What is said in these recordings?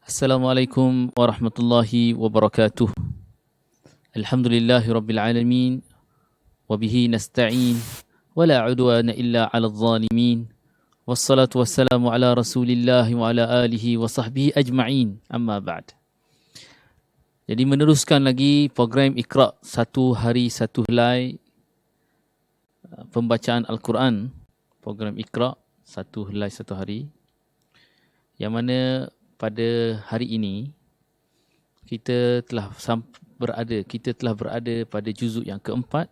Assalamualaikum warahmatullahi wabarakatuh. Alhamdulillahi rabbil alamin. Wabihi nasta'in. Wala udwana illa ala zalimin. Wassalatu wassalamu ala rasulillahi wa ala alihi wa sahbihi ajma'in. Amma ba'd. Jadi meneruskan lagi program Iqra' satu hari satu helai pembacaan Al-Quran. Program Iqra' satu helai satu hari. Yang mana pada hari ini kita telah berada pada juzuk yang keempat,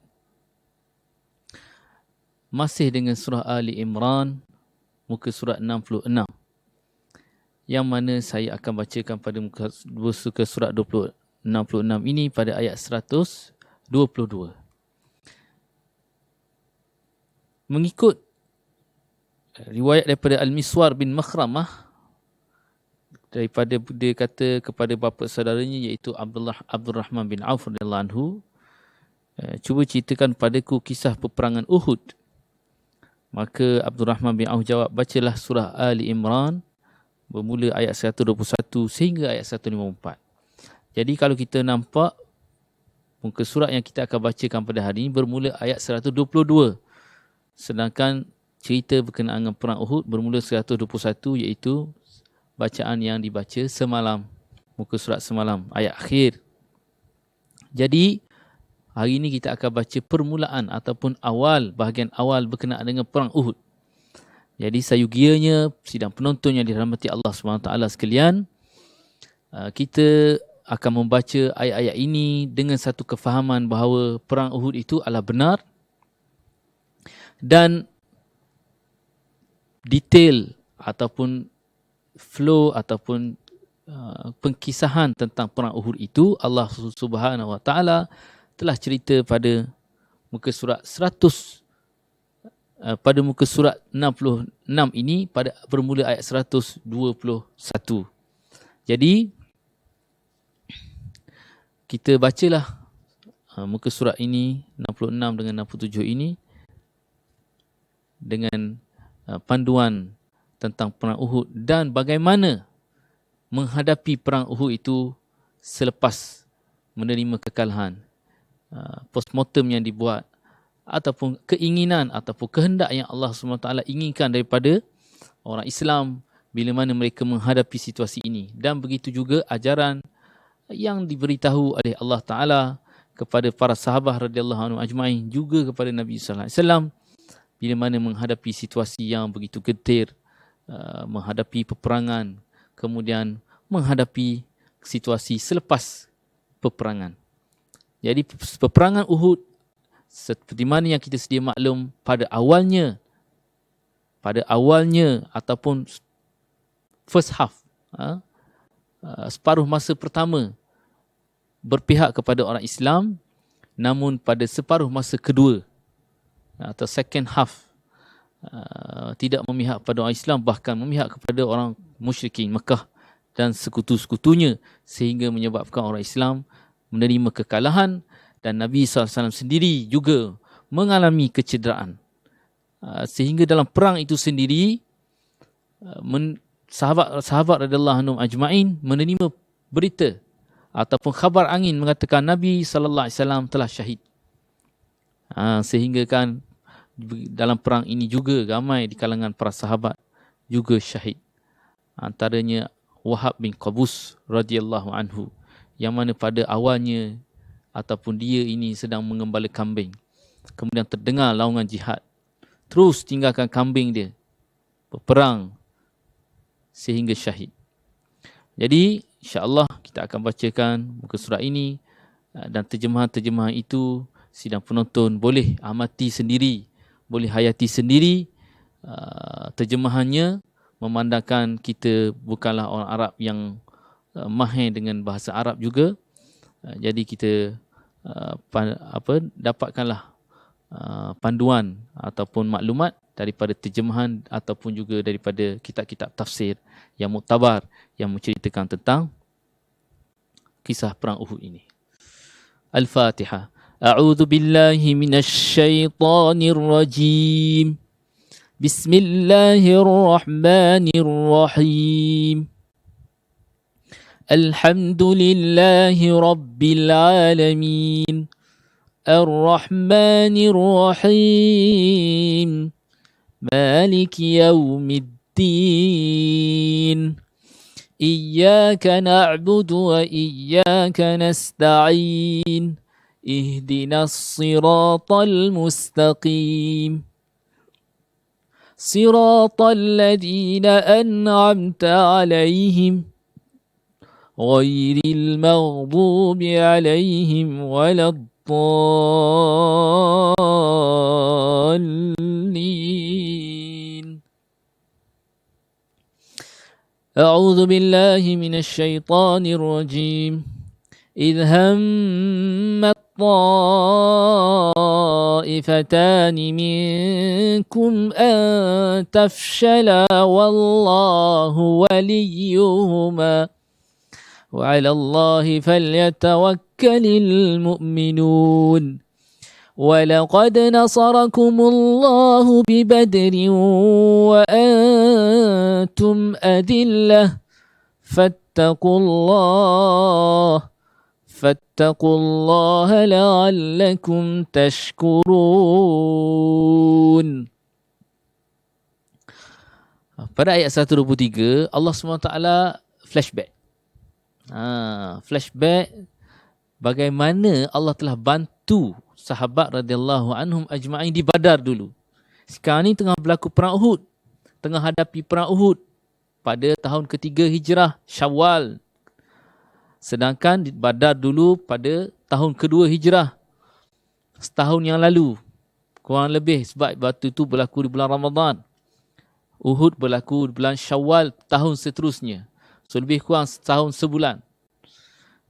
masih dengan surah Ali Imran, muka surat 66, yang mana saya akan bacakan pada muka surat 66 ini pada ayat 122. Mengikut riwayat daripada Al-Miswar bin Makhramah, daripada dia kata kepada bapa saudaranya iaitu Abdul Rahman bin Auf radhiyallahu anhu, cuba ceritakan padaku kisah peperangan Uhud. Maka Abdul Rahman bin Auf jawab, bacalah surah Ali Imran bermula ayat 121 sehingga ayat 154. Jadi kalau kita nampak muka surat yang kita akan bacakan pada hari ini bermula ayat 122, sedangkan cerita berkenaan dengan perang Uhud bermula 121, iaitu bacaan yang dibaca semalam, muka surat semalam, ayat akhir. Jadi hari ini kita akan baca permulaan ataupun bahagian awal berkenaan dengan perang Uhud. Jadi sayugianya sidang penonton yang dirahmati Allah SWT sekalian, kita akan membaca ayat-ayat ini dengan satu kefahaman bahawa perang Uhud itu adalah benar, dan detail ataupun flow ataupun pengkisahan tentang perang Uhud itu Allah Subhanahu Wa Taala telah cerita pada muka surat 100, pada muka surat 66 ini pada bermula ayat 121. Jadi kita bacalah muka surat ini 66 dengan 67 ini dengan panduan tentang perang Uhud dan bagaimana menghadapi perang Uhud itu selepas menerima kekalahan, postmortem yang dibuat ataupun keinginan ataupun kehendak yang Allah SWT inginkan daripada orang Islam bila mana mereka menghadapi situasi ini. Dan begitu juga ajaran yang diberitahu oleh Allah Ta'ala kepada para sahabat radhiyallahu anhu ajma'in, juga kepada Nabi sallallahu alaihi wasallam bila mana menghadapi situasi yang begitu getir, menghadapi peperangan, kemudian menghadapi situasi selepas peperangan. Jadi peperangan Uhud, seperti mana yang kita sedia maklum, pada awalnya ataupun first half, separuh masa pertama berpihak kepada orang Islam, namun pada separuh masa kedua atau second half tidak memihak kepada orang Islam, bahkan memihak kepada orang musyrikin Mekah dan sekutu-sekutunya, sehingga menyebabkan orang Islam menerima kekalahan dan Nabi SAW sendiri juga mengalami kecederaan. Sehingga dalam perang itu sendiri, sahabat radhiyallahu anhum ajma'in menerima berita ataupun khabar angin mengatakan Nabi SAW telah syahid. Sehingga kan dalam perang ini juga ramai di kalangan para sahabat juga syahid. Antaranya Wahab bin Qabus radhiyallahu anhu, yang mana pada awalnya ataupun dia ini sedang mengembala kambing, kemudian terdengar laungan jihad, terus tinggalkan kambing dia, berperang sehingga syahid. Jadi insya-Allah kita akan bacakan muka surat ini, dan terjemahan-terjemahan itu sidang penonton boleh amati sendiri, boleh hayati sendiri terjemahannya, memandangkan kita bukanlah orang Arab yang mahir dengan bahasa Arab juga. Jadi kita dapatkanlah panduan ataupun maklumat daripada terjemahan ataupun juga daripada kitab-kitab tafsir yang muktabar yang menceritakan tentang kisah perang Uhud ini. Al-Fatihah. A'udzu billahi minasy syaithanir rajim. Bismillahirrahmanirrahim. Alhamdulillahi Rabbil Alamin. Ar-Rahmanir Rahim. مالك يوم الدين إياك نعبد وإياك نستعين اهدنا الصراط المستقيم صراط الذين أنعمت عليهم غير المغضوب عليهم ولا الضالين. أعوذ بالله من الشيطان الرجيم. إذ هم الطائفتان منكم أن تفشلا والله وليهما وعلى الله فليتوكل المؤمنون. ولقد نصركم الله ببدر وأنتم أذلة فاتقوا الله لعلكم تشكرون. Pada ayat 123 Allah SWT flashback. Flashback bagaimana Allah telah bantu sahabat radhiyallahu anhum ajma'in di Badar dulu. Sekarang ni tengah berlaku perang Uhud. Tengah hadapi perang Uhud pada tahun ketiga Hijrah, Syawal. Sedangkan di Badar dulu pada tahun kedua Hijrah, setahun yang lalu. Kurang lebih sebab waktu itu berlaku di bulan Ramadan. Uhud berlaku di bulan Syawal tahun seterusnya. So lebih kurang setahun sebulan.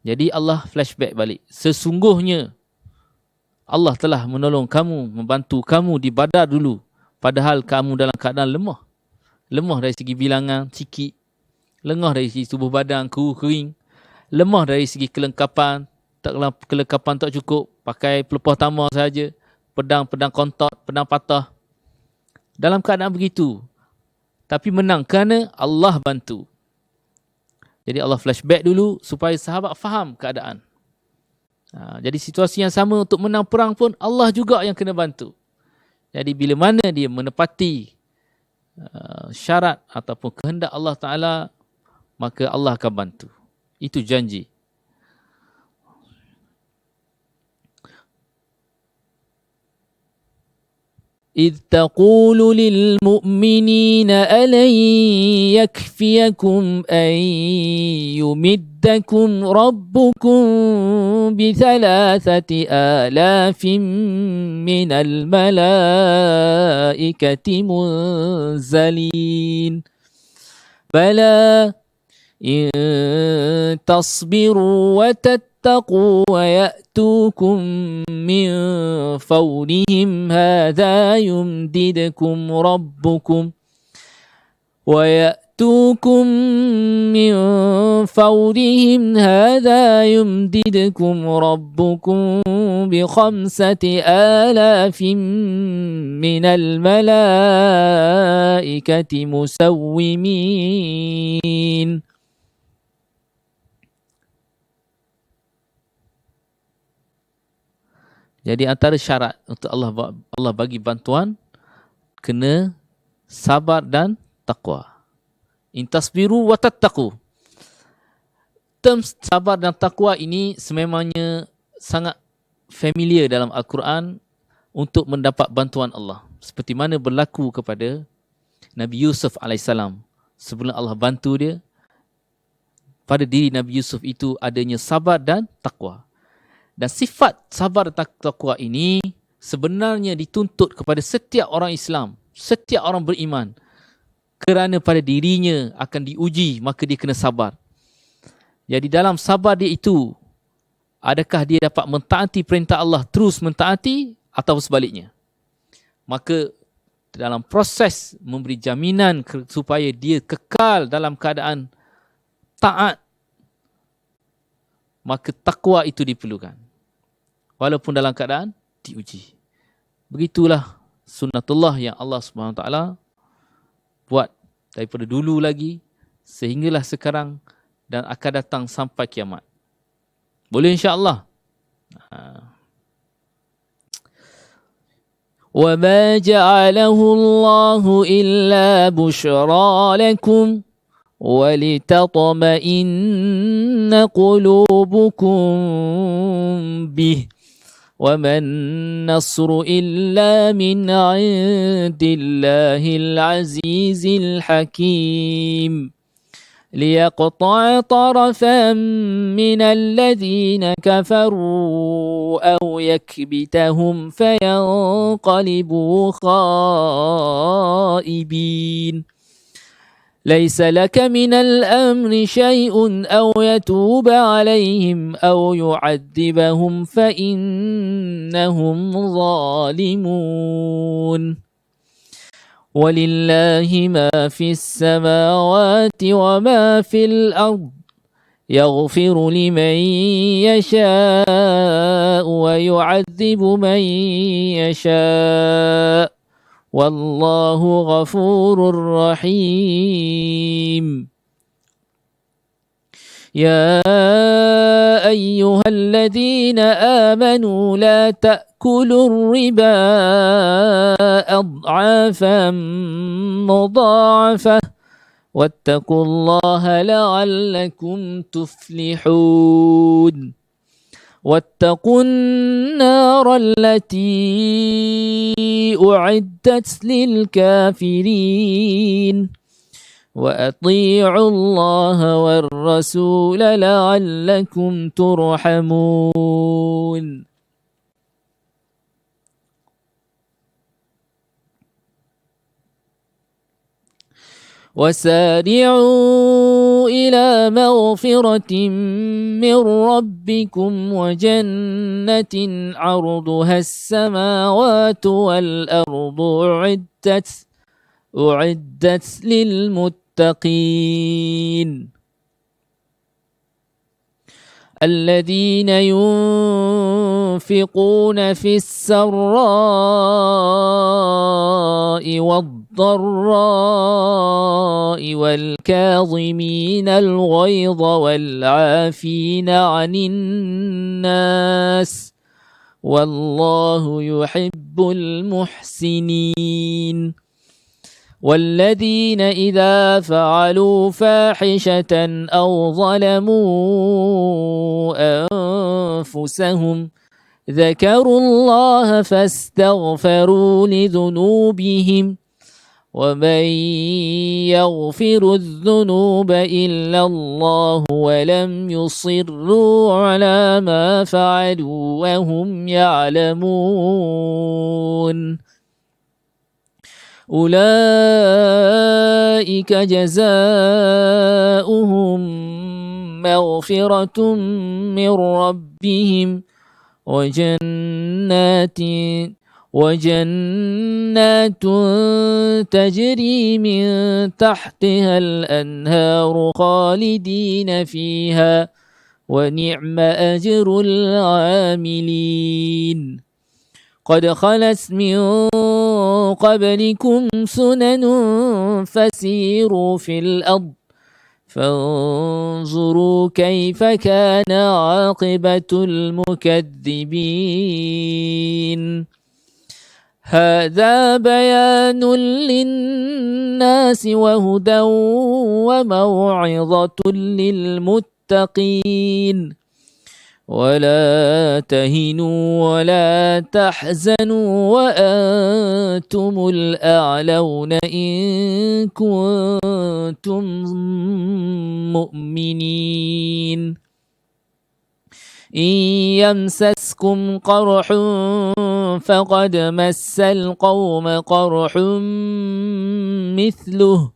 Jadi Allah flashback balik. Sesungguhnya Allah telah menolong kamu, membantu kamu di Badar dulu. Padahal kamu dalam keadaan lemah. Lemah dari segi bilangan, sikit. Lemah dari segi tubuh badan, kering. Lemah dari segi kelengkapan. Kelengkapan tak cukup. Pakai pelepah tamar saja. Pedang kontot, pedang patah. Dalam keadaan begitu. Tapi menang kerana Allah bantu. Jadi Allah flashback dulu supaya sahabat faham keadaan. Jadi situasi yang sama untuk menang perang pun Allah juga yang kena bantu. Jadi bila mana dia menepati syarat ataupun kehendak Allah Ta'ala, maka Allah akan bantu. Itu janji. إذ تقول للمؤمنين ألن يكفيكم أن يمدكم ربكم ب3,000 من الملائكة منزلين بلى إن تصبروا وتتقوا ويأتوكم من فورهم هذا يمددكم ربكم ب5,000 من الملائكة مسومين. Jadi antara syarat untuk Allah bagi bantuan, kena sabar dan taqwa. Intasbiru wa tattaqu. Term sabar dan taqwa ini sememangnya sangat familiar dalam Al-Quran untuk mendapat bantuan Allah. Seperti mana berlaku kepada Nabi Yusuf AS. Sebelum Allah bantu dia, pada diri Nabi Yusuf itu adanya sabar dan taqwa. Dan sifat sabar dan taqwa ini sebenarnya dituntut kepada setiap orang Islam, setiap orang beriman. Kerana pada dirinya akan diuji, maka dia kena sabar. Jadi dalam sabar dia itu, adakah dia dapat mentaati perintah Allah, terus mentaati, atau sebaliknya. Maka dalam proses memberi jaminan supaya dia kekal dalam keadaan taat, maka takwa itu diperlukan. Walaupun dalam keadaan diuji. Begitulah sunnatullah yang Allah SWT buat daripada dulu lagi sehinggalah sekarang dan akan datang sampai kiamat. Boleh insya-Allah. وَمَا جَعَلَهُ اللَّهُ إِلَّا بُشْرَى لَكُمْ وَلِتَطْمَئِنَّ قُلُوبُكُمْ بِهِ وَمَا النَّصْرُ إِلَّا مِنْ عِنْدِ اللَّهِ الْعَزِيزِ الْحَكِيمِ ليقطع طرفا من الذين كفروا أو يكبتهم فينقلبوا خائبين ليس لك من الأمر شيء أو يتوب عليهم أو يعذبهم فإنهم ظالمون وَلِلَّهِ مَا فِي السَّمَاوَاتِ وَمَا فِي الْأَرْضِ يَغْفِرُ لِمَن يَشَاءُ وَيُعَذِّبُ مَن يَشَاءُ وَاللَّهُ غَفُورٌ رَّحِيمٌ يَا أَيُّهَا الَّذِينَ آمَنُوا لَا تَأْكُلُوا الرِّبَا أَضْعَافًا مُضَاعَفَةً وَاتَّقُوا اللَّهَ لَعَلَّكُمْ تُفْلِحُونَ وَاتَّقُوا النَّارَ الَّتِي أُعِدَّتْ لِلْكَافِرِينَ وَأَطِيعُوا اللَّهَ وَالرَّسُولَ لَعَلَّكُمْ تُرْحَمُونَ وَسَارِعُوا إِلَى مَغْفِرَةٍ مِّن رَّبِّكُمْ وَجَنَّةٍ عَرْضُهَا السَّمَاوَاتُ وَالْأَرْضُ أُعِدَّتْ لِلْمُتَّقِينَ الَّذِينَ يُنفِقُونَ فِي السَّرَّاءِ وَالضَّرَّاءِ وَالْكَاظِمِينَ الْغَيْظَ وَالْعَافِينَ عَنِ النَّاسِ وَاللَّهُ يُحِبُّ الْمُحْسِنِينَ وَالَّذِينَ إِذَا فَعَلُوا فَاحِشَةً أَوْ ظَلَمُوا أَنفُسَهُمْ ذَكَرُوا اللَّهَ فَاسْتَغْفَرُوا لِذُنُوبِهِمْ وَمَن يَغْفِرُ الذُّنُوبَ إِلَّا اللَّهُ وَلَمْ يُصِرُّوا عَلَى مَا فَعَلُوا وَهُمْ يَعْلَمُونَ أولئك جزاؤهم مغفرة من ربهم وجنات تجري من تحتها الأنهار خالدين فيها ونعم أجر العاملين قد خلت من قبلكم سنن فسيروا في الأرض فانظروا كيف كان عاقبة المكذبين هذا بيان للناس وهدى وموعظة للمتقين ولا تهنوا ولا تحزنوا وأنتم الأعلون إن كنتم مؤمنين إن يمسسكم قرح فقد مس القوم قرح مثله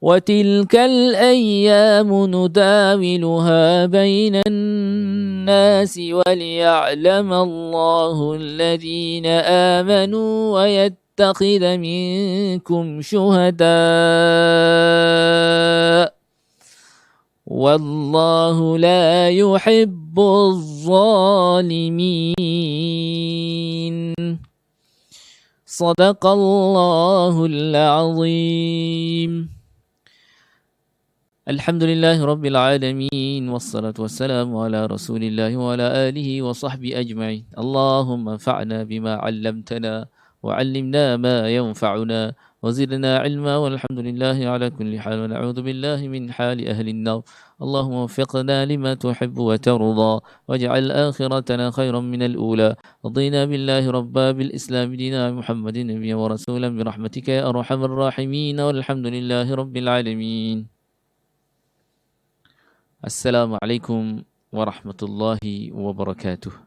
وتلك الأيام نداولها بين الناس وليعلم الله الذين آمنوا ويتخذ منكم شهداء والله لا يحب الظالمين صدق الله العظيم. Alhamdulillahi Rabbil Alamin. Wassalatu wassalamu ala Rasulillahi wa ala alihi wa sahbihi ajma'in. Allahumma fa'na bima 'allamtana wa 'allimna ma yanfa'una wa zidna 'ilma walhamdulillahi ala kulli hal wa na'udzu billahi min hali ahli an-nar. Allahumma waffiqna lima tuhibbu wa tarda waj'al akhiratana khairan min al-ula. رضينا بالله ربا بالإسلام دينا محمد نبيا ورسولا برحمتك يا أرحم الراحمين والحمد لله رب العالمين. السلام عليكم ورحمة الله وبركاته.